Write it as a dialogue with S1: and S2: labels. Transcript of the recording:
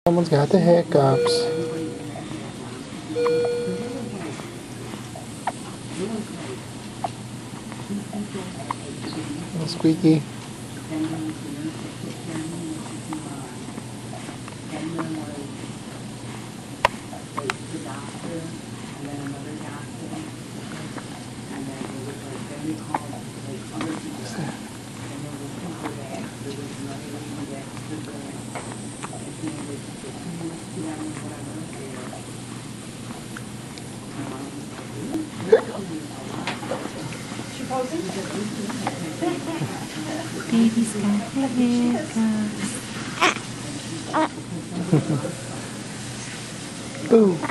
S1: Someone's got the hiccups. Little squeaky.
S2: Baby's got the hiccups.
S1: Boo.